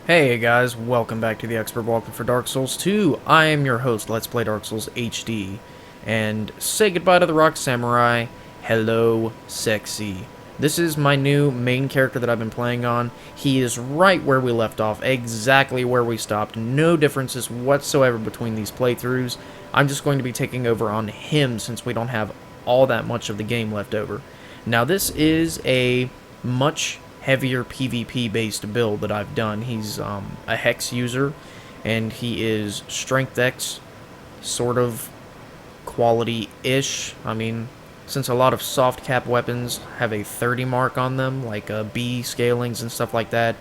Hey guys, welcome back to the Expert Walking for Dark Souls 2. I am your host, Let's Play Dark Souls HD. And say goodbye to the Rock Samurai. Hello, sexy. This is my new main character that I've been playing on. He is right where we left off, exactly where we stopped. No differences whatsoever between these playthroughs. I'm just going to be taking over on him since we don't have all that much of the game left over. Now this is a much heavier PvP based build that I've done. He's a Hex user, and he is Strength X, sort of quality-ish. I mean, since a lot of soft cap weapons have a 30 mark on them, like B scalings and stuff like that,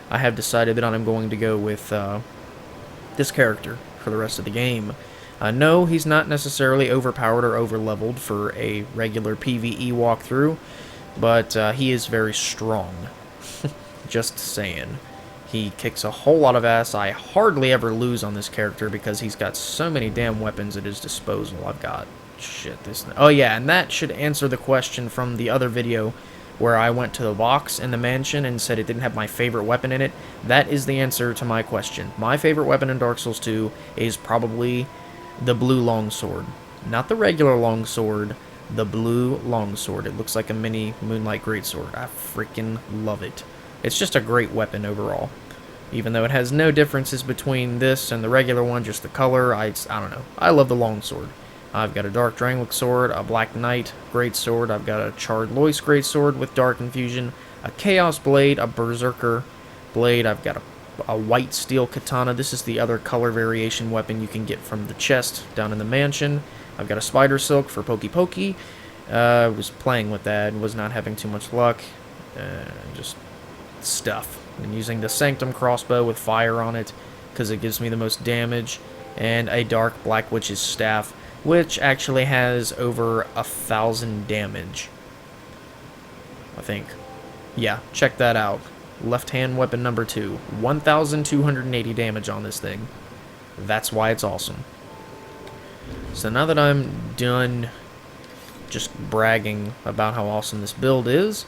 I have decided that I'm going to go with this character for the rest of the game. No, he's not necessarily overpowered or overleveled for a regular PvE walkthrough, but he is very strong. Just saying. He kicks a whole lot of ass. I hardly ever lose on this character because he's got so many damn weapons at his disposal. I've got... shit, this... Oh yeah, and that should answer the question from the other video where I went to the box in the mansion and said it didn't have my favorite weapon in it. That is the answer to my question. My favorite weapon in Dark Souls 2 is probably the blue longsword. Not the regular longsword, the blue longsword. It looks like a mini Moonlight Greatsword. I freaking love it. It's just a great weapon overall. Even though it has no differences between this and the regular one, just the color, I don't know. I love the longsword. I've got a Dark Drangleic sword, a Black Knight greatsword, I've got a Charred Lois greatsword with Dark Infusion, a Chaos Blade, a Berserker blade, I've got a white steel katana. This is the other color variation weapon you can get from the chest down in the mansion. I've got a Spider Silk for Pokey Pokey. I was playing with that and was not having too much luck. Just stuff. And using the Sanctum crossbow with fire on it because it gives me the most damage, and a Dark Black Witch's staff, which actually has over 1,000 damage, I think. Yeah, check that out. Left hand weapon number 2, 1,280 damage on this thing. That's why it's awesome. So now that I'm done just bragging about how awesome this build is,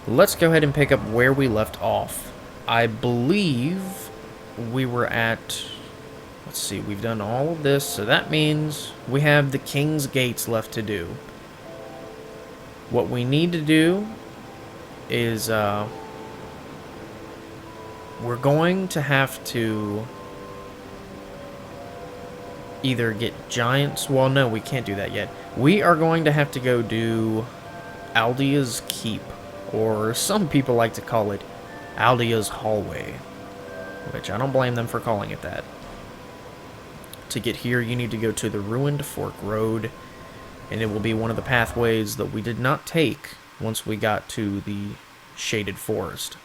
let's go ahead and pick up where we left off. I believe we were at... let's see, we've done all of this, so that means we have the King's Gates left to do. What we need to do is, we're going to have to either get giants... well, no, we can't do that yet. We are going to have to go do Aldia's Keep, or some people like to call it Aldia's Hallway, which I don't blame them for calling it that. To get here, you need to go to the Ruined Fork Road, and it will be one of the pathways that we did not take once we got to the Shaded Forest.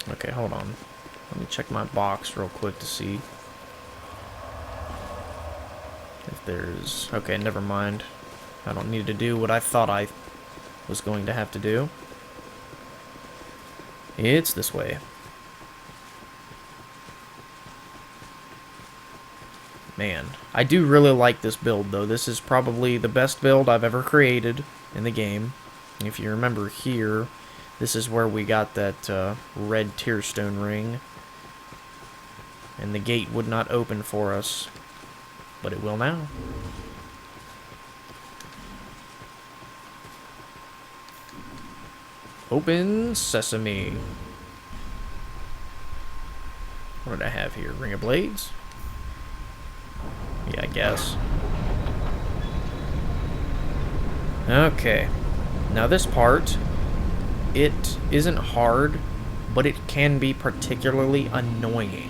Okay, hold on. Let me check my box real quick to see if there's... okay, never mind. I don't need to do what I thought I was going to have to do. It's this way. Man, I do really like this build, though. This is probably the best build I've ever created in the game. If you remember here, this is where we got that red tearstone ring. And the gate would not open for us, but it will now. Open sesame. What did I have here? Ring of Blades? Yeah, I guess. Okay. Now this part, it isn't hard, but it can be particularly annoying.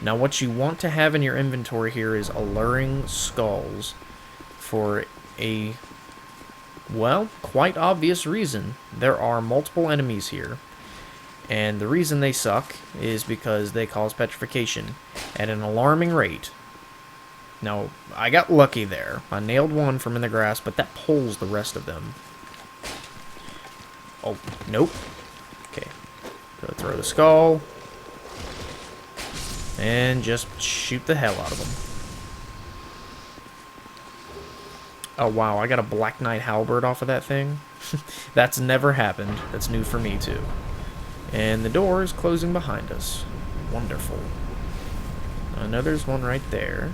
Now what you want to have in your inventory here is Alluring Skulls for a, well, quite obvious reason. There are multiple enemies here, and the reason they suck is because they cause petrification at an alarming rate. Now, I got lucky there. I nailed one from in the grass, but that pulls the rest of them. Oh, nope. Okay. Go throw the skull. And just shoot the hell out of them. Oh, wow, I got a Black Knight halberd off of that thing. That's never happened. That's new for me, too. And the door is closing behind us. Wonderful. I know there's one right there.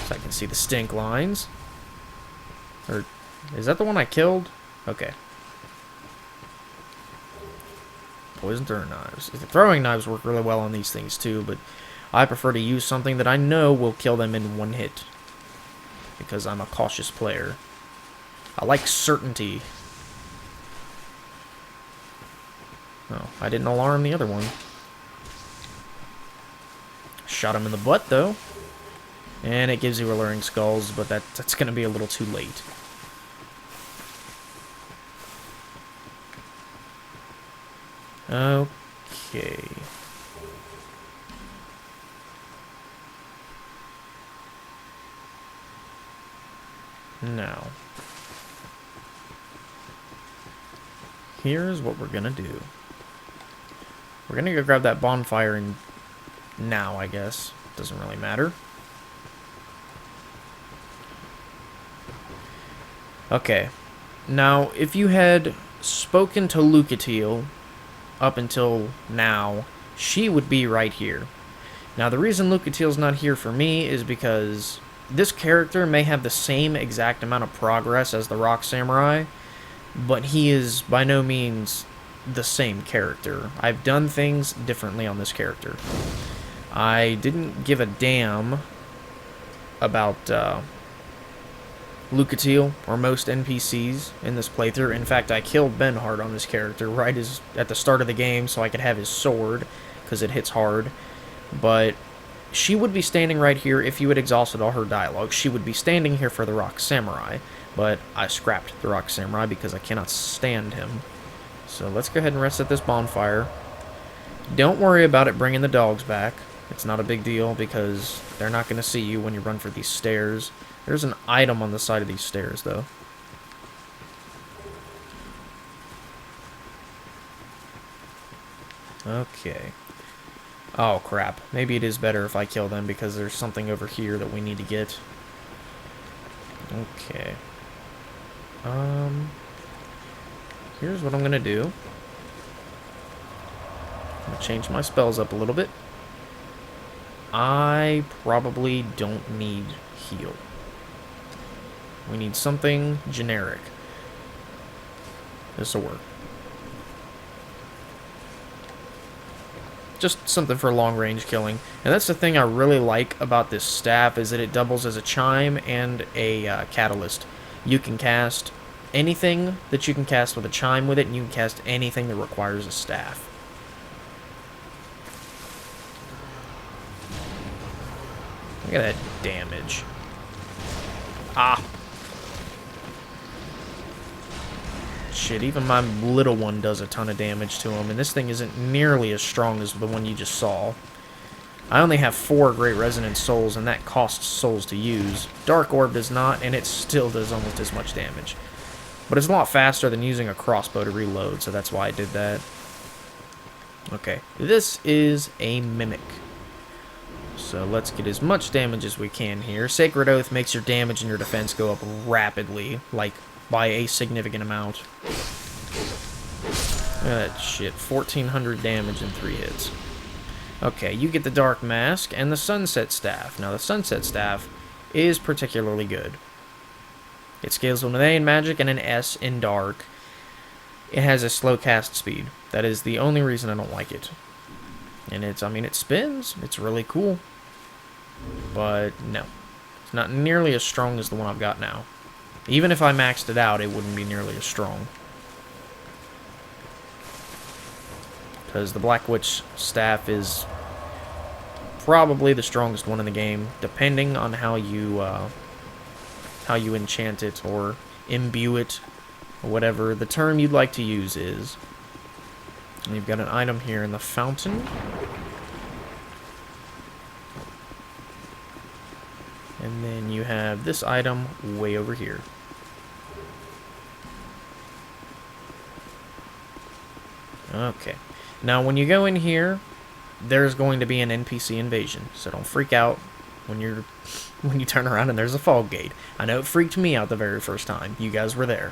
So I can see the stink lines. Or, is that the one I killed? Okay. Poison throwing knives. The throwing knives work really well on these things, too, but I prefer to use something that I know will kill them in one hit. Because I'm a cautious player. I like certainty. Oh, I didn't alarm the other one. Shot him in the butt, though. And it gives you alluring skulls, but that's going to be a little too late. Okay. Now, here's what we're gonna do. We're gonna go grab that bonfire and now, I guess. Doesn't really matter. Okay. Now, if you had spoken to Lucatiel up until now, she would be right here. Now, the reason Lucatiel's not here for me is because this character may have the same exact amount of progress as the Rock Samurai, but he is by no means the same character. I've done things differently on this character. I didn't give a damn about Lucatiel or most NPCs in this playthrough. In fact, I killed Benhart on this character right at the start of the game so I could have his sword, because it hits hard. But she would be standing right here if you had exhausted all her dialogue. She would be standing here for the Rock Samurai, but I scrapped the Rock Samurai because I cannot stand him. So let's go ahead and rest at this bonfire. Don't worry about it bringing the dogs back. It's not a big deal because they're not going to see you when you run for these stairs. There's an item on the side of these stairs, though. Okay. Oh, crap. Maybe it is better if I kill them because there's something over here that we need to get. Okay. Here's what I'm going to do. I'm going to change my spells up a little bit. I probably don't need heal. We need something generic. This'll work. Just something for long-range killing. And that's the thing I really like about this staff, is that it doubles as a chime and a catalyst. You can cast anything that you can cast with a chime with it, and you can cast anything that requires a staff. Look at that damage. Ah! Shit, even my little one does a ton of damage to him, and this thing isn't nearly as strong as the one you just saw. I only have 4 Great Resonant Souls, and that costs souls to use. Dark Orb does not, and it still does almost as much damage. But it's a lot faster than using a crossbow to reload, so that's why I did that. Okay, this is a Mimic. So let's get as much damage as we can here. Sacred Oath makes your damage and your defense go up rapidly, like by a significant amount. Look at that shit, 1400 damage in 3 hits. Okay, you get the Dark Mask and the Sunset Staff. Now the Sunset Staff is particularly good. It scales with an A in Magic and an S in Dark. It has a slow cast speed. That is the only reason I don't like it. And it's, I mean, it spins. It's really cool. But no. It's not nearly as strong as the one I've got now. Even if I maxed it out, it wouldn't be nearly as strong. Because the Black Witch Staff is probably the strongest one in the game, depending on how you enchant it or imbue it, or whatever the term you'd like to use is. And you've got an item here in the fountain. And then you have this item way over here. Okay. Now, when you go in here, there's going to be an NPC invasion, so don't freak out. when you turn around and there's a fog gate. I know it freaked me out the very first time. You guys were there.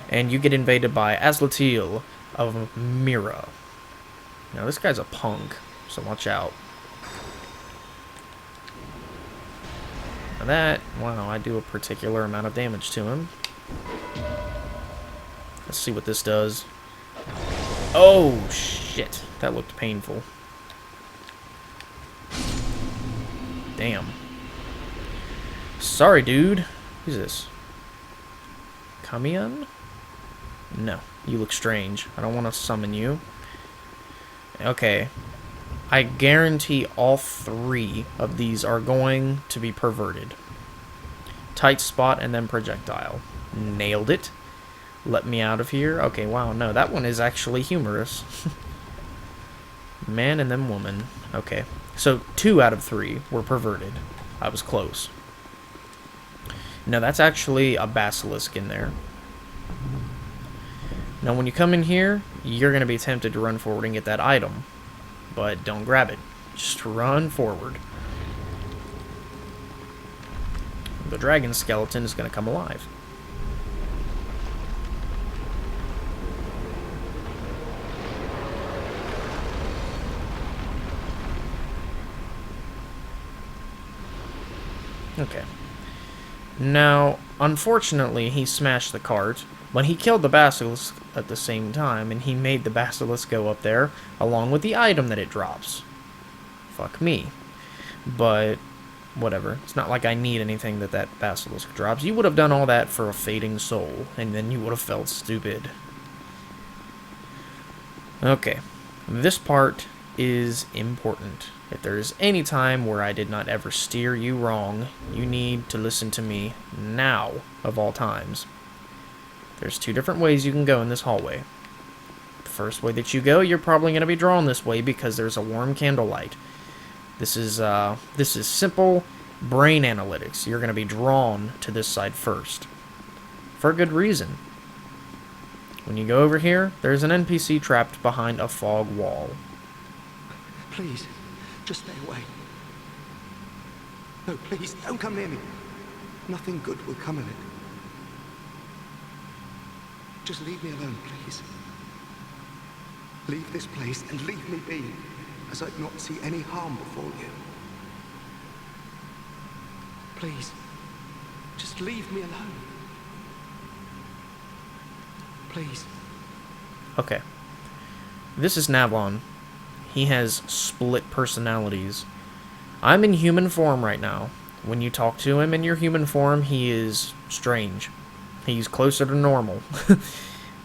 And you get invaded by Azlatil of Mira. Now this guy's a punk, so watch out. Now that, wow, I do a particular amount of damage to him. Let's see what this does. Oh, shit. That looked painful. Damn. Sorry, dude. Who's this? Kamian? No. You look strange. I don't want to summon you. Okay. I guarantee all 3 of these are going to be perverted. Tight spot and then projectile. Nailed it. Let me out of here. Okay, wow, no, that one is actually humorous. Man and then woman. Okay, so 2 out of 3 were perverted. I was close. No, that's actually a basilisk in there. Now, when you come in here, you're going to be tempted to run forward and get that item. But don't grab it. Just run forward. The dragon skeleton is going to come alive. Okay. Now, unfortunately, he smashed the cart, but he killed the basilisk at the same time, and he made the basilisk go up there, along with the item that it drops. Fuck me. But, whatever. It's not like I need anything that basilisk drops. You would have done all that for a fading soul, and then you would have felt stupid. Okay. This part is important. If there is any time where I did not ever steer you wrong, you need to listen to me now, of all times. There's 2 different ways you can go in this hallway. The first way that you go, you're probably going to be drawn this way because there's a warm candlelight. This is simple brain analytics. You're going to be drawn to this side first. For a good reason. When you go over here, there's an NPC trapped behind a fog wall. Please, just stay away. No, please, don't come near me. Nothing good will come of it. Just leave me alone, please. Leave this place and leave me be, as I'd not see any harm before you. Please, just leave me alone. Please. Okay. This is Navlon. He has split personalities. I'm in human form right now. When you talk to him in your human form, he is strange. He's closer to normal.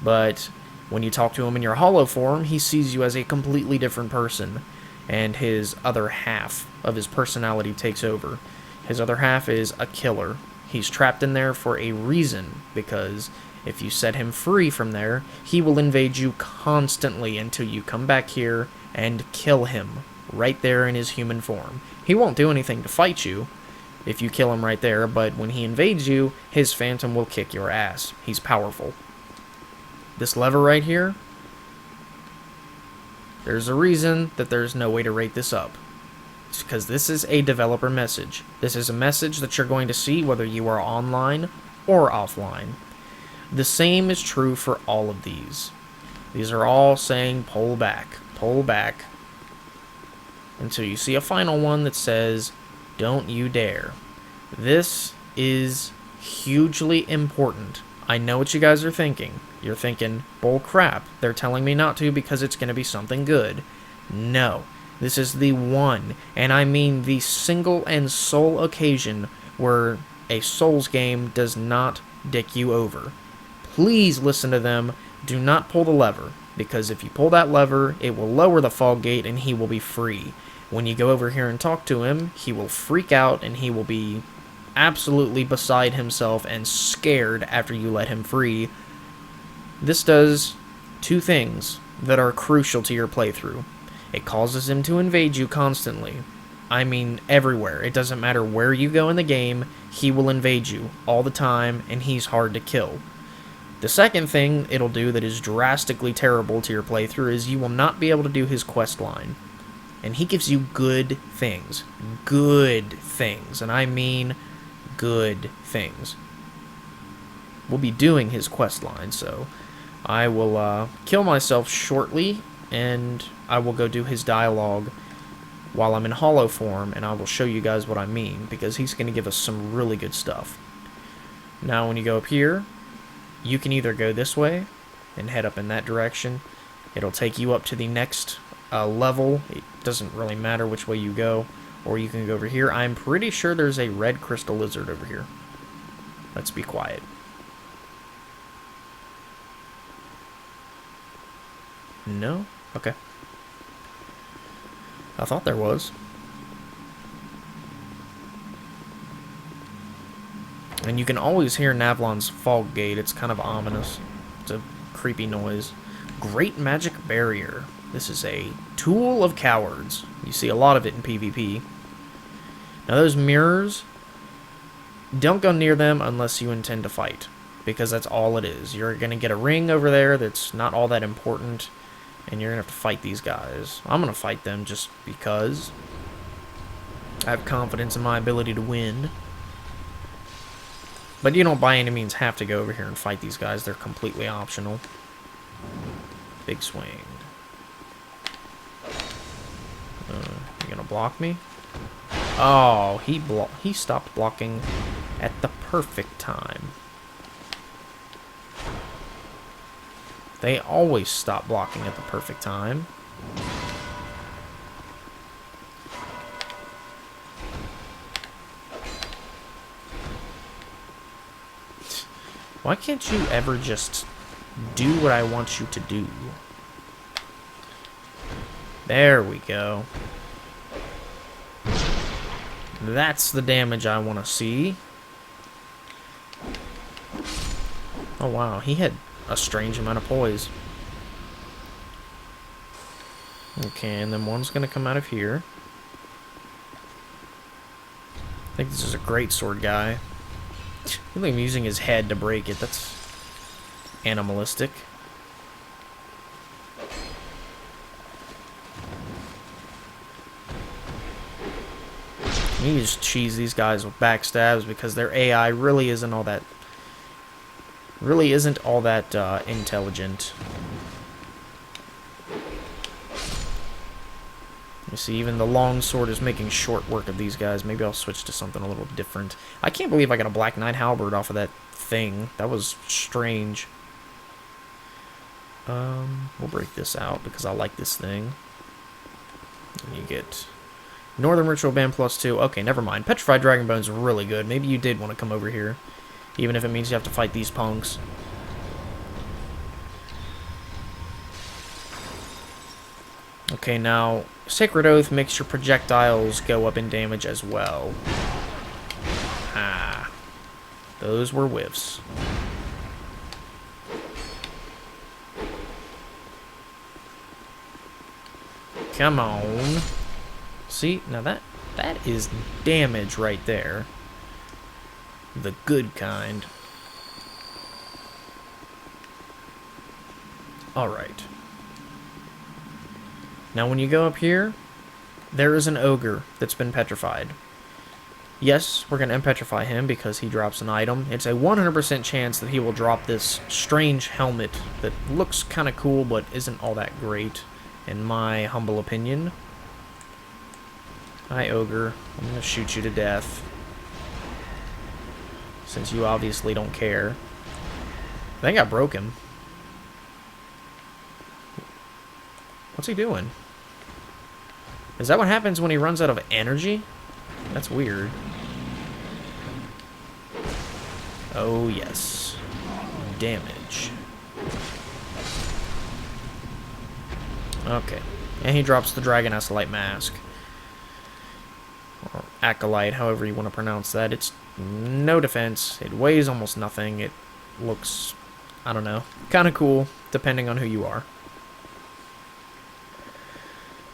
But when you talk to him in your hollow form, he sees you as a completely different person. And his other half of his personality takes over. His other half is a killer. He's trapped in there for a reason, because if you set him free from there, he will invade you constantly until you come back here and kill him right there in his human form. He won't do anything to fight you if you kill him right there, but when he invades you, his phantom will kick your ass. He's powerful. This lever right here, there's a reason that there's no way to rate this up. It's because this is a developer message. This is a message that you're going to see whether you are online or offline. The same is true for all of these. These are all saying pull back, until you see a final one that says, don't you dare. This is hugely important. I know what you guys are thinking. You're thinking, bull crap, they're telling me not to because it's going to be something good. No, this is the one, and I mean the single and sole occasion where a Souls game does not dick you over. Please listen to them. Do not pull the lever, because if you pull that lever, it will lower the fog gate and he will be free. When you go over here and talk to him, he will freak out and he will be absolutely beside himself and scared after you let him free. This does 2 things that are crucial to your playthrough. It causes him to invade you constantly. I mean everywhere. It doesn't matter where you go in the game, he will invade you all the time and he's hard to kill. The second thing it'll do that is drastically terrible to your playthrough is you will not be able to do his quest line. And he gives you good things. Good things. And I mean good things. We'll be doing his quest line, so I will kill myself shortly, and I will go do his dialogue while I'm in hollow form, and I will show you guys what I mean, because he's going to give us some really good stuff. Now, when you go up here, you can either go this way and head up in that direction. It'll take you up to the next level. It doesn't really matter which way you go, or you can go over here. I'm pretty sure there's a red crystal lizard over here. Let's be quiet. No? Okay. I thought there was. And you can always hear Navlon's fog gate. It's kind of ominous. It's a creepy noise. Great magic barrier. This is a tool of cowards. You see a lot of it in PvP. Now those mirrors, don't go near them unless you intend to fight, because that's all it is. You're going to get a ring over there that's not all that important, and you're going to have to fight these guys. I'm going to fight them just because I have confidence in my ability to win. But you don't by any means have to go over here and fight these guys. They're completely optional. Big swing. You gonna block me? Oh, he stopped blocking at the perfect time. They always stop blocking at the perfect time. Why can't you ever just do what I want you to do? There we go. That's the damage I want to see. Oh wow, he had a strange amount of poise. Okay, and then one's going to come out of here. I think this is a great sword guy. I think I'm using his head to break it. That's animalistic. You just cheese these guys with backstabs because their AI really isn't all that intelligent. You see, even the long sword is making short work of these guys. Maybe I'll switch to something a little different. I can't believe I got a Black Knight halberd off of that thing. That was strange. We'll break this out because I like this thing. And you get Northern Ritual Band +2. Okay, never mind. Petrified Dragon Bone's really good. Maybe you did want to come over here, even if it means you have to fight these punks. Okay, now, Sacred Oath makes your projectiles go up in damage as well. Ah. Those were whiffs. Come on. See, now that is damage right there. The good kind. Alright. Now when you go up here, there is an ogre that's been petrified. Yes, we're going to unpetrify him because he drops an item. It's a 100% chance that he will drop this strange helmet that looks kind of cool but isn't all that great, in my humble opinion. Hi, ogre. I'm going to shoot you to death, since you obviously don't care. I think I broke him. What's he doing? Is that what happens when he runs out of energy? That's weird. Oh, yes. Damage. Okay. And he drops the Dragon Acolyte Mask. Or Acolyte, however you want to pronounce that. It's no defense. It weighs almost nothing. It looks, I don't know, kind of cool, depending on who you are.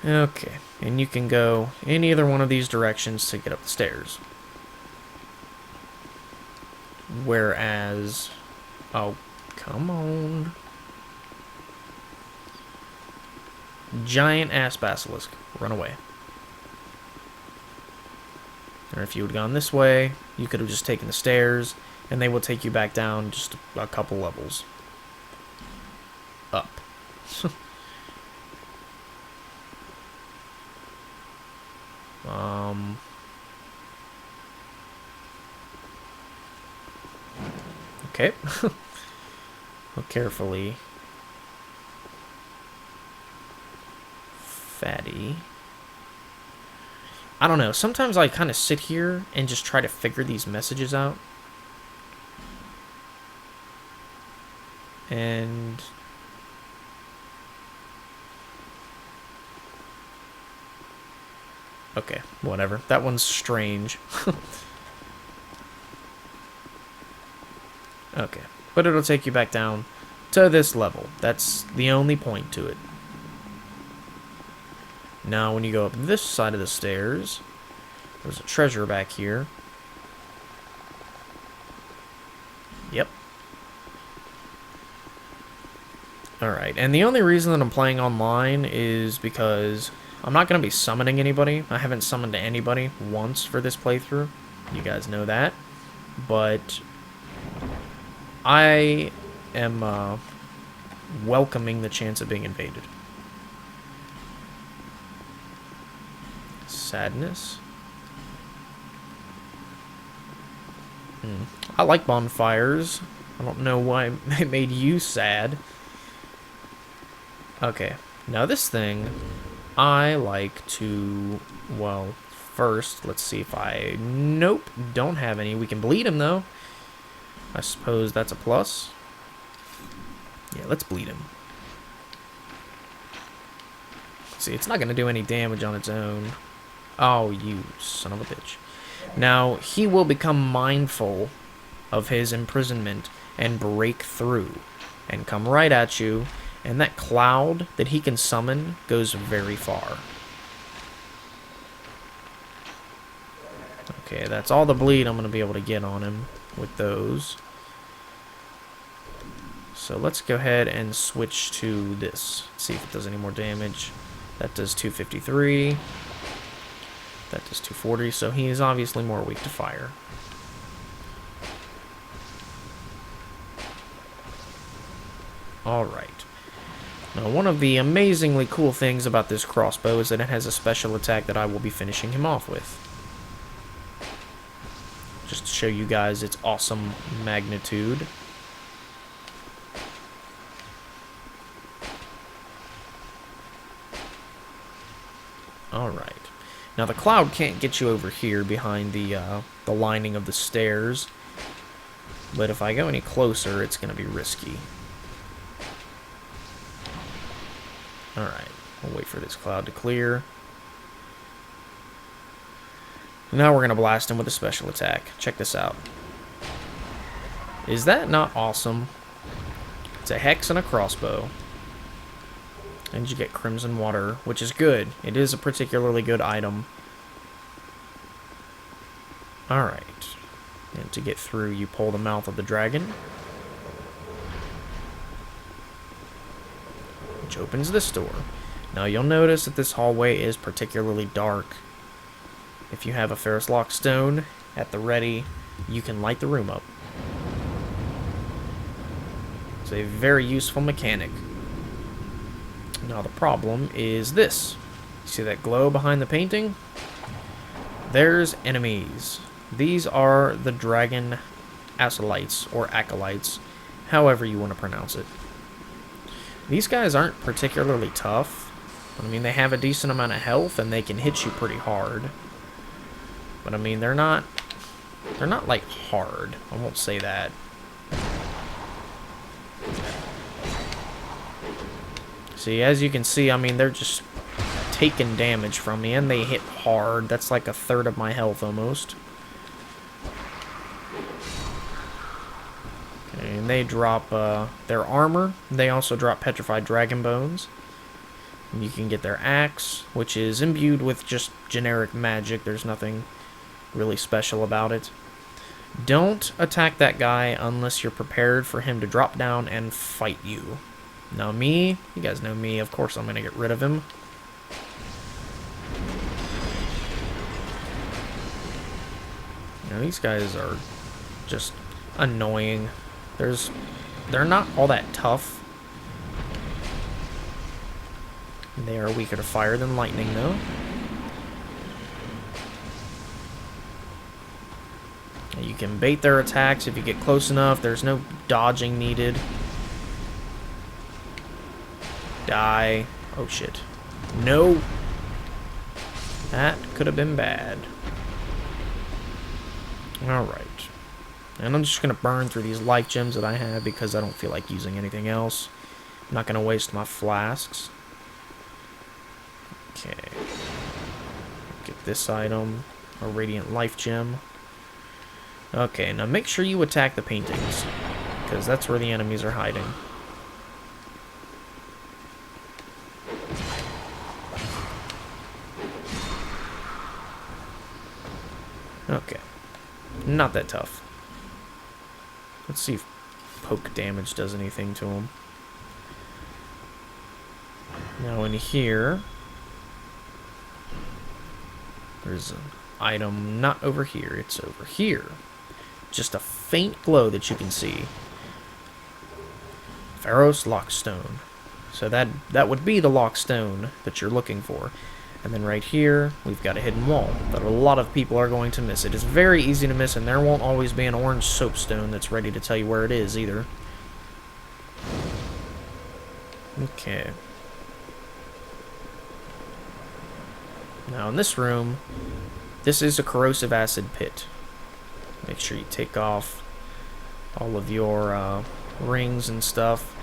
Okay, and you can go any other one of these directions to get up the stairs. Whereas, oh, come on. Giant ass basilisk. Run away. Or if you had gone this way, you could have just taken the stairs, and they will take you back down just a couple levels. Up. Okay. Look carefully. Fatty. I don't know. Sometimes I kind of sit here and just try to figure these messages out. And okay, whatever. That one's strange. Okay, but it'll take you back down to this level. That's the only point to it. Now, when you go up this side of the stairs, there's a treasure back here. Yep. Alright, and the only reason that I'm playing online is because I'm not going to be summoning anybody. I haven't summoned anybody once for this playthrough. You guys know that. But I am welcoming the chance of being invaded. Sadness. I like bonfires. I don't know why it made you sad. Okay, now this thing, I like to, well, first, let's see if I, nope, don't have any. We can bleed him, though. I suppose that's a plus. Yeah, let's bleed him. See, it's not going to do any damage on its own. Oh, you son of a bitch. Now, he will become mindful of his imprisonment and break through and come right at you, and that cloud that he can summon goes very far. Okay, that's all the bleed I'm going to be able to get on him with those. So let's go ahead and switch to this. See if it does any more damage. That does 253. That does 240, so he is obviously more weak to fire. Alright. Now, one of the amazingly cool things about this crossbow is that it has a special attack that I will be finishing him off with. Just to show you guys its awesome magnitude. Alright. Now, the cloud can't get you over here behind the lining of the stairs. But if I go any closer, it's going to be risky. Alright. We'll wait for this cloud to clear. Now we're going to blast him with a special attack. Check this out. Is that not awesome? It's a hex and a crossbow. And you get Crimson Water, which is good. It is a particularly good item. Alright. And to get through, you pull the mouth of the dragon. Which opens this door. Now you'll notice that this hallway is particularly dark. If you have a Ferrous Lock stone at the ready, you can light the room up. It's a very useful mechanic. Now the problem is this. See that glow behind the painting? There's enemies. These are the dragon acolytes, or acolytes, however you want to pronounce it. These guys aren't particularly tough. I mean, they have a decent amount of health and they can hit you pretty hard. But I mean, they're not like hard. I won't say that. See, as you can see, I mean, they're just taking damage from me, and they hit hard. That's like a third of my health, almost. Okay, and they drop their armor. They also drop petrified dragon bones. And you can get their axe, which is imbued with just generic magic. There's nothing really special about it. Don't attack that guy unless you're prepared for him to drop down and fight you. Now me, you guys know me, of course I'm gonna get rid of him. You know, these guys are just annoying. They're not all that tough. They are weaker to fire than lightning, though. You can bait their attacks if you get close enough. There's no dodging needed. Die. Oh, shit. No! That could have been bad. Alright. And I'm just going to burn through these life gems that I have because I don't feel like using anything else. I'm not going to waste my flasks. Okay. Get this item. A radiant life gem. Okay, now make sure you attack the paintings, because that's where the enemies are hiding. Okay. Not that tough. Let's see if poke damage does anything to them. Now in here, there's an item not over here, it's over here. Just a faint glow that you can see. Pharos Lockstone. So that would be the Lockstone that you're looking for. And then right here, we've got a hidden wall that a lot of people are going to miss. It is very easy to miss, and there won't always be an orange soapstone that's ready to tell you where it is either. Okay. Now in this room, this is a corrosive acid pit. Make sure you take off all of your rings and stuff.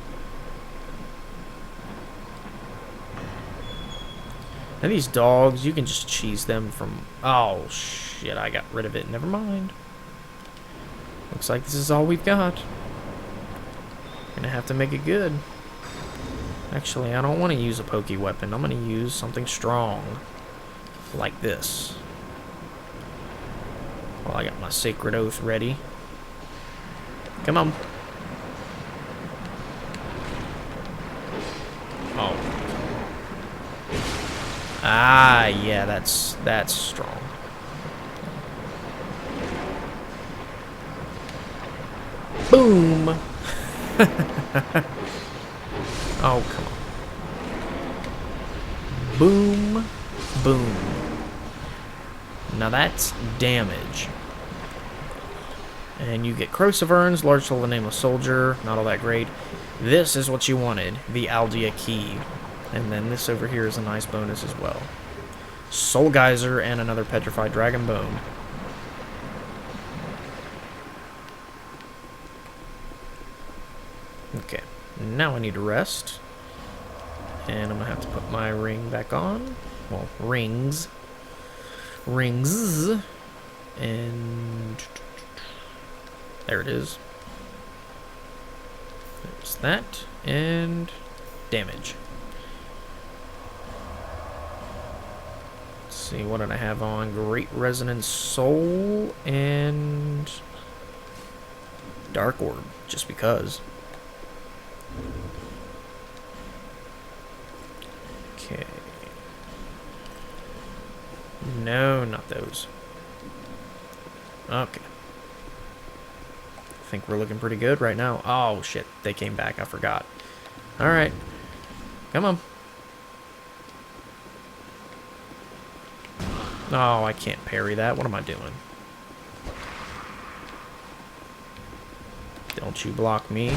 Now these dogs, you can just cheese them from... Oh, shit, I got rid of it. Never mind. Looks like this is all we've got. Gonna have to make it good. Actually, I don't want to use a pokey weapon. I'm gonna use something strong. Like this. Well, I got my sacred oath ready. Come on. Oh. Ah, yeah, that's strong. Boom. Oh, come on. Boom. Boom. Now that's damage. And you get Corrosive urns, large soul of the nameless soldier, not all that great. This is what you wanted, the Aldia key. And then this over here is a nice bonus as well. Soul Geyser and another petrified dragon bone. Okay, now I need to rest. And I'm gonna have to put my ring back on. Well, rings. Rings. And there it is. There's that. And damage. Let's see, what did I have on? Great Resonance Soul and Dark Orb, just because. Okay. No, not those. Okay. I think we're looking pretty good right now. Oh, shit. They came back. I forgot. Alright. Come on. Oh, I can't parry that. What am I doing? Don't you block me.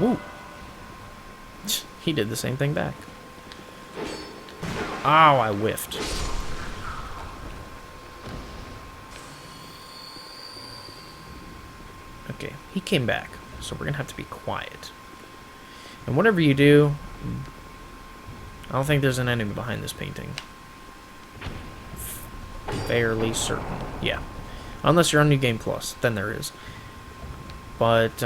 Woo. He did the same thing back. Oh, I whiffed. Okay, he came back, so we're gonna have to be quiet. And whatever you do, I don't think there's an enemy behind this painting. Fairly certain. Yeah. Unless you're on New Game Plus, then there is. But,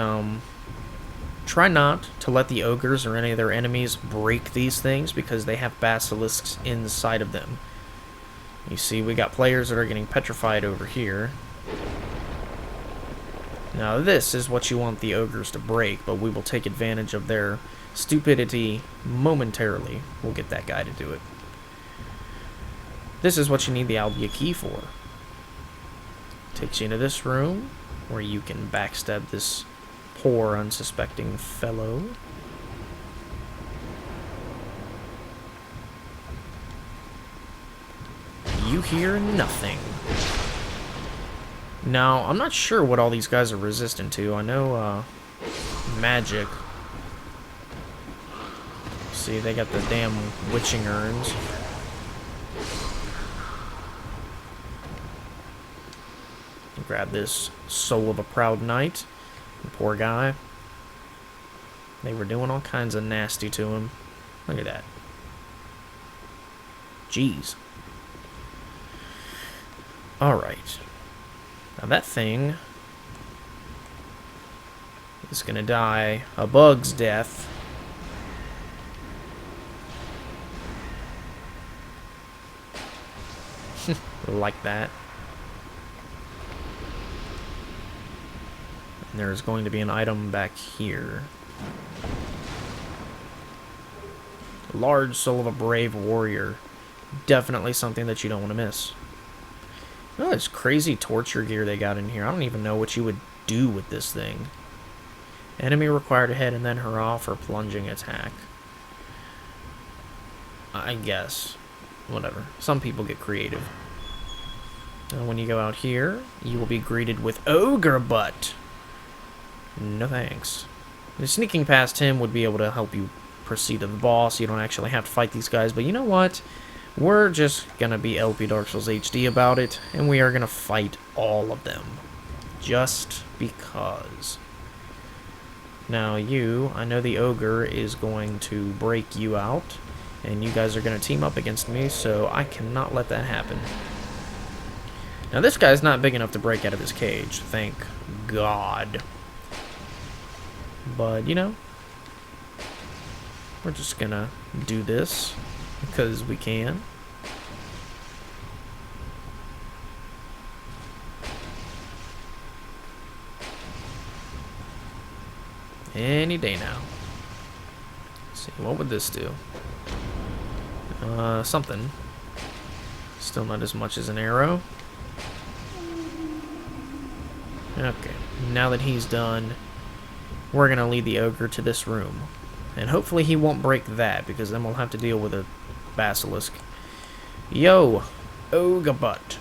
try not to let the ogres or any of their enemies break these things because they have basilisks inside of them. You see, we got players that are getting petrified over here. Now this is what you want the ogres to break, but we will take advantage of their stupidity momentarily. We'll get that guy to do it. This is what you need the Aldia key for. Takes you into this room, where you can backstab this poor, unsuspecting fellow. You hear nothing. Now, I'm not sure what all these guys are resistant to. I know, magic. See, they got the damn witching urns. Grab this soul of a proud knight. The poor guy. They were doing all kinds of nasty to him. Look at that. Jeez. Alright. Now that thing is gonna die a bug's death. Like that. And there's going to be an item back here. Large soul of a brave warrior. Definitely something that you don't want to miss. Oh, this crazy torture gear they got in here. I don't even know what you would do with this thing. Enemy required to hit and then hurrah for plunging attack. I guess. Whatever. Some people get creative. And when you go out here, you will be greeted with ogre butt. No thanks. Sneaking past him would be able to help you proceed to the boss. You don't actually have to fight these guys, but you know what? We're just gonna be LPDarkSoulsHD about it, and we are gonna fight all of them. Just because. Now you, I know the ogre is going to break you out, and you guys are gonna team up against me, so I cannot let that happen. Now this guy's not big enough to break out of his cage, thank God. But, you know, we're just gonna do this because we can. Any day now. Let's see, what would this do? Something. Still not as much as an arrow. Okay, now that he's done, we're gonna lead the ogre to this room. And hopefully he won't break that, because then we'll have to deal with a basilisk. Yo, ogre butt.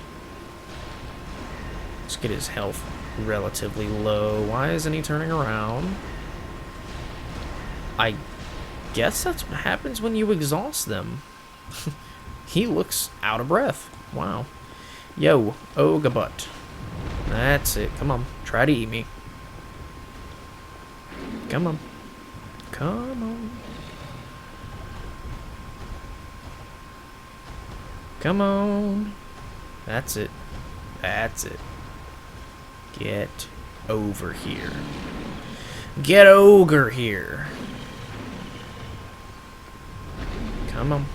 Let's get his health relatively low. Why isn't he turning around? I guess that's what happens when you exhaust them. He looks out of breath. Wow. Yo, ogre butt. That's it. Come on. Try to eat me. Come on. Come on. Come on. That's it. That's it. Get over here. Get ogre here. Come on.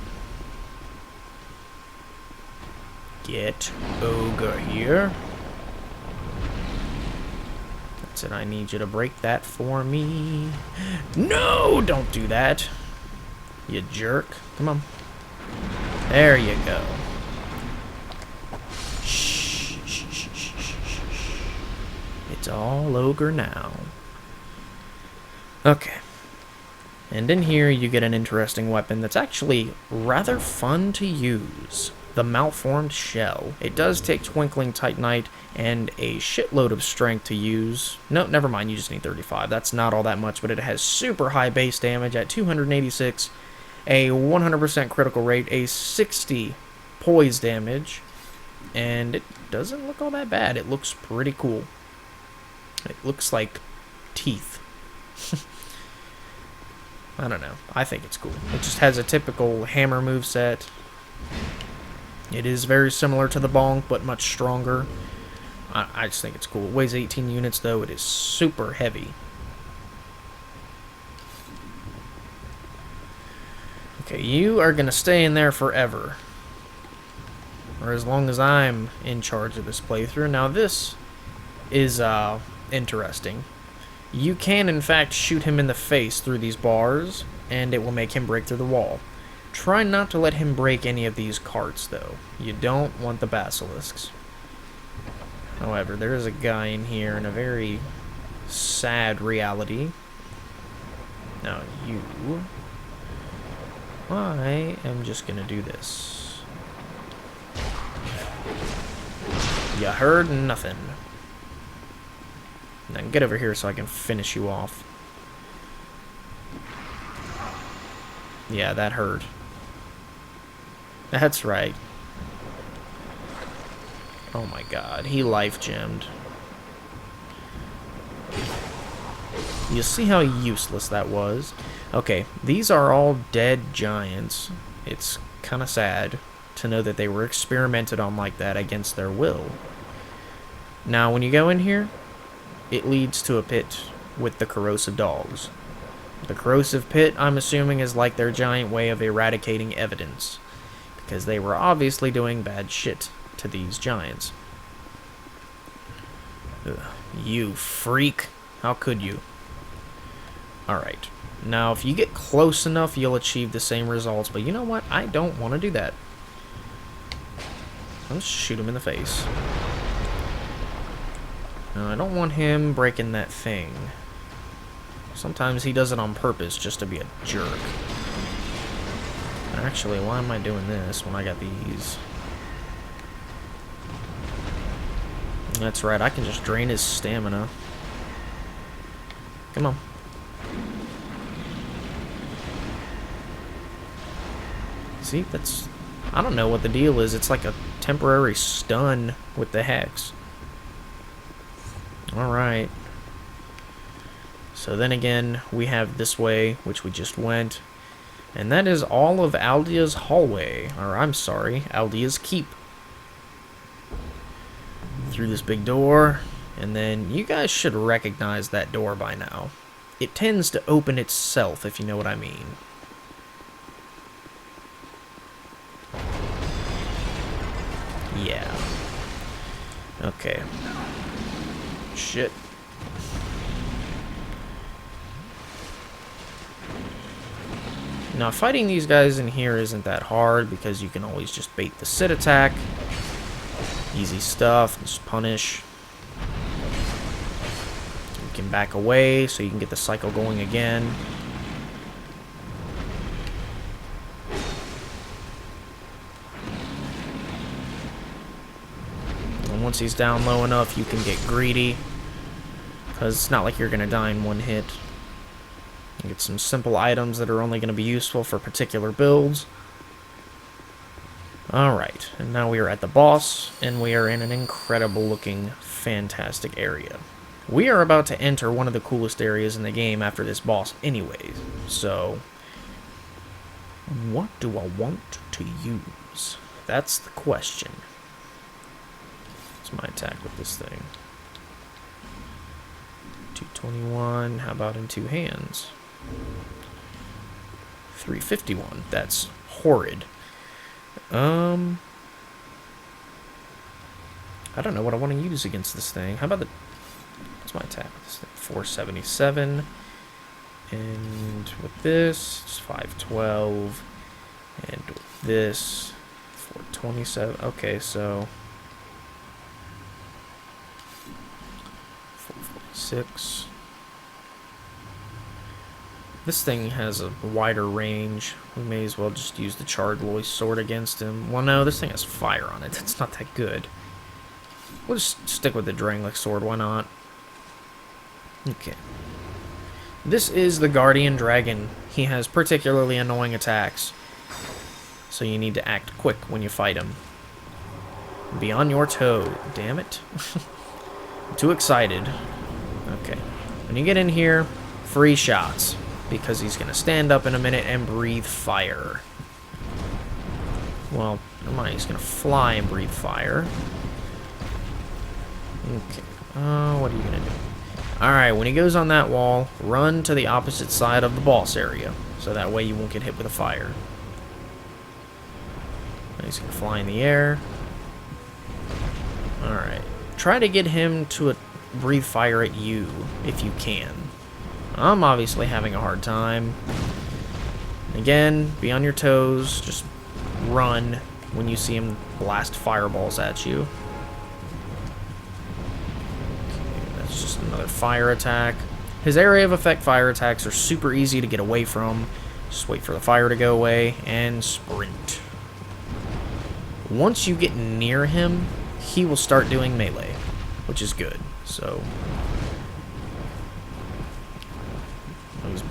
Get ogre here. That's it. I need you to break that for me. No! Don't do that. You jerk. Come on. There you go. Shh, shh, shh, shh, shh, shh. It's all ogre now. Okay. And in here you get an interesting weapon that's actually rather fun to use. The Malformed Shell. It does take Twinkling Titanite and a shitload of strength to use. No, never mind, you just need 35. That's not all that much, but it has super high base damage at 286, a 100% critical rate, a 60 poise damage, and it doesn't look all that bad. It looks pretty cool. It looks like teeth. I don't know. I think it's cool. It just has a typical hammer moveset. It is very similar to the bonk, but much stronger. I just think it's cool. It weighs 18 units, though. It is super heavy. Okay, you are going to stay in there forever. Or as long as I'm in charge of this playthrough. Now, this is interesting. You can, in fact, shoot him in the face through these bars, and it will make him break through the wall. Try not to let him break any of these carts, though. You don't want the basilisks. However, there is a guy in here in a very sad reality. Now, you... I am just gonna do this. You heard nothing. Now get over here so I can finish you off. Yeah, that hurt. That's right. Oh my god, he life gemmed. You see how useless that was? Okay, these are all dead giants. It's kind of sad to know that they were experimented on like that against their will. Now, when you go in here, it leads to a pit with the corrosive dogs. The corrosive pit, I'm assuming, is like their giant way of eradicating evidence, because they were obviously doing bad shit to these giants. Ugh, you freak. How could you? Alright. Now, if you get close enough, you'll achieve the same results, but you know what? I don't want to do that. Let's shoot him in the face. No, I don't want him breaking that thing. Sometimes he does it on purpose just to be a jerk. Actually, why am I doing this when I got these? That's right, I can just drain his stamina. Come on. See, that's... I don't know what the deal is. It's like a temporary stun with the hex. Alright. So then again, we have this way, which we just went. And that is all of Aldia's hallway. Or, I'm sorry, Aldia's keep. Through this big door. And then you guys should recognize that door by now. It tends to open itself, if you know what I mean. Yeah. Okay. Shit. Now, fighting these guys in here isn't that hard, because you can always just bait the sit attack. Easy stuff, just punish. You can back away, so you can get the cycle going again. And once he's down low enough, you can get greedy, because it's not like you're going to die in one hit. You get some simple items that are only going to be useful for particular builds. Alright, and now we are at the boss, and we are in an incredible looking, fantastic area. We are about to enter one of the coolest areas in the game after this boss anyways, so... what do I want to use? That's the question. What's my attack with this thing? 221, how about in two hands? 351, that's horrid. I don't know what I want to use against this thing. How about the... what's my attack with this thing? 477. And with this, it's 512. And with this, 427. Okay, so... 446. This thing has a wider range. We may as well just use the Charred Loy sword against him. Well, no, this thing has fire on it. That's not that good. We'll just stick with the Drangleic sword. Why not? Okay. This is the Guardian Dragon. He has particularly annoying attacks, so you need to act quick when you fight him. Be on your toe. Damn it. I'm too excited. Okay. When you get in here, free shots, because he's going to stand up in a minute and breathe fire. Well, never mind, he's going to fly and breathe fire. Okay. What are you going to do? Alright, when he goes on that wall, run to the opposite side of the boss area, so that way you won't get hit with a fire. And he's going to fly in the air. Alright. Try to get him to breathe fire at you if you can. I'm obviously having a hard time. Again, be on your toes. Just run when you see him blast fireballs at you. Okay, that's just another fire attack. His area of effect fire attacks are super easy to get away from. Just wait for the fire to go away and sprint. Once you get near him, he will start doing melee, which is good. So, he's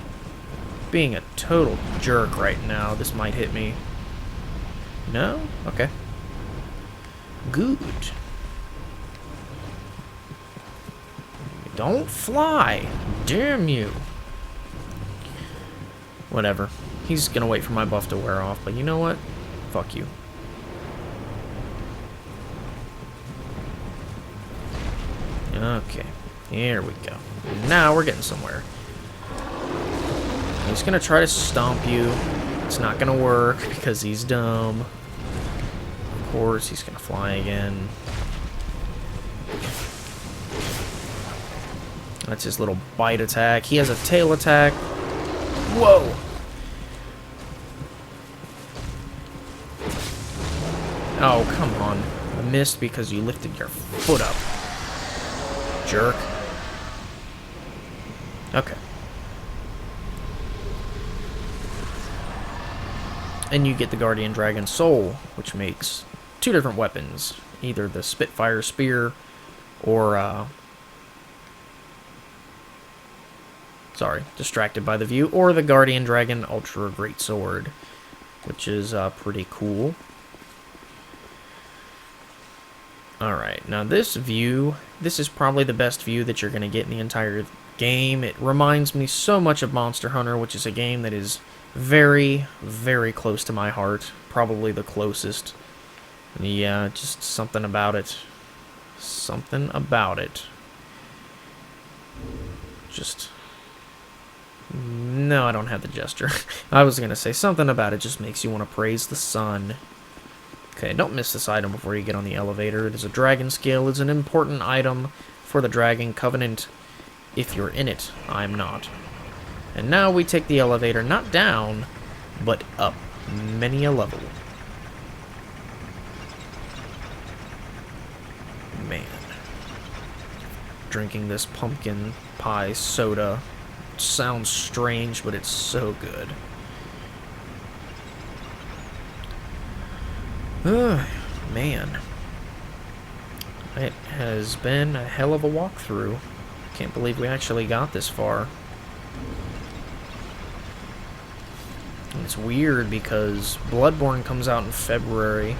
being a total jerk right now. This might hit me. No? Okay. Good. Don't fly. Damn you. Whatever. He's gonna wait for my buff to wear off, but you know what? Fuck you. Okay. Here we go. Now we're getting somewhere. He's gonna try to stomp you. It's not gonna work because he's dumb. Of course, he's gonna fly again. That's his little bite attack. He has a tail attack. Whoa! Oh, come on. I missed because you lifted your foot up. Jerk. Okay. And you get the Guardian Dragon Soul, which makes 2 different weapons. Either the Spitfire Spear or, sorry, distracted by the view, or the Guardian Dragon Ultra Greatsword, which is pretty cool. Alright, now this view, this is probably the best view that you're going to get in the entire game. It reminds me so much of Monster Hunter, which is a game that is very, very close to my heart. Probably the closest. Yeah, just something about it. Something about it. Just... No, I don't have the gesture. I was going to say something about it just makes you want to praise the sun. Okay, don't miss this item before you get on the elevator. It is a dragon scale. It's an important item for the Dragon Covenant. If you're in it, I'm not. And now we take the elevator, not down, but up many a level. Man. Drinking this pumpkin pie soda sounds strange, but it's so good. Man. It has been a hell of a walkthrough. Can't believe we actually got this far. And it's weird because Bloodborne comes out in February.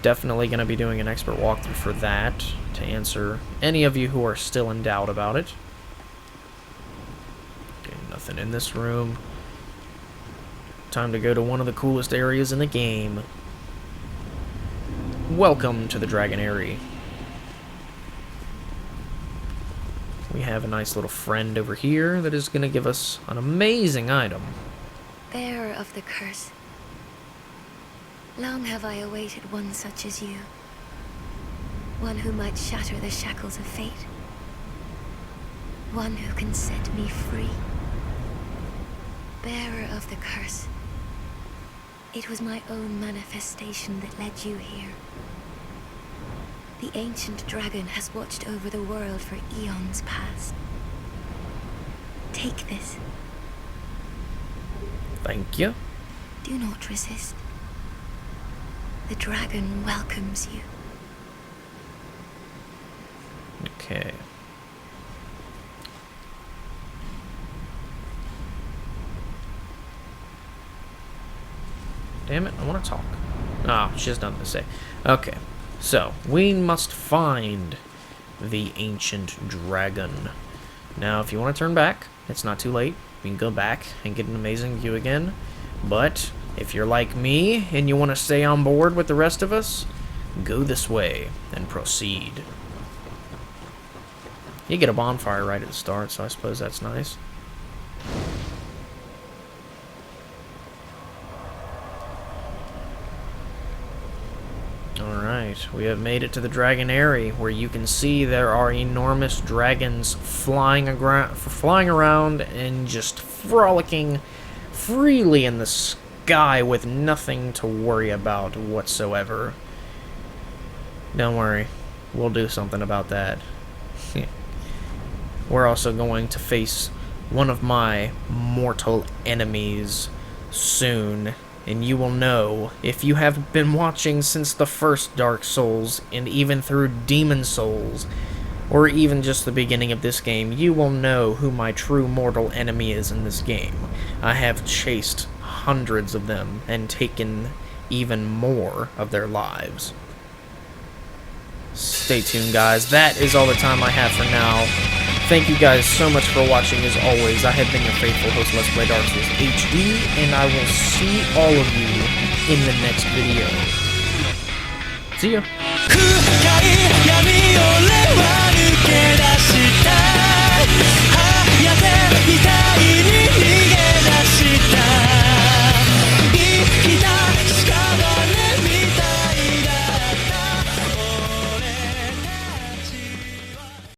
Definitely going to be doing an expert walkthrough for that to answer any of you who are still in doubt about it. Okay, nothing in this room. Time to go to one of the coolest areas in the game. Welcome to the Dragon Aerie. We have a nice little friend over here that is going to give us an amazing item. Bearer of the curse. Long have I awaited one such as you. One who might shatter the shackles of fate. One who can set me free. Bearer of the curse. It was my own manifestation that led you here. The ancient dragon has watched over the world for eons past. Take this. Thank you. Do not resist. The dragon welcomes you. Okay. Damn it, I want to talk. Ah, she has nothing to say. Okay, so, we must find the ancient dragon. Now, if you want to turn back, it's not too late. We can go back and get an amazing view again. But, if you're like me, and you want to stay on board with the rest of us, go this way and proceed. You get a bonfire right at the start, so I suppose that's nice. Alright. Alright, we have made it to the Dragon Aerie, where you can see there are enormous dragons flying around and just frolicking freely in the sky with nothing to worry about whatsoever. Don't worry, we'll do something about that. We're also going to face one of my mortal enemies soon, and you will know, if you have been watching since the first Dark Souls, and even through Demon Souls, or even just the beginning of this game, you will know who my true mortal enemy is in this game. I have chased hundreds of them, and taken even more of their lives. Stay tuned, guys. That is all the time I have for now. Thank you guys so much for watching. As always, I have been your faithful host, Let's Play Dark Souls HD, and I will see all of you in the next video. See ya!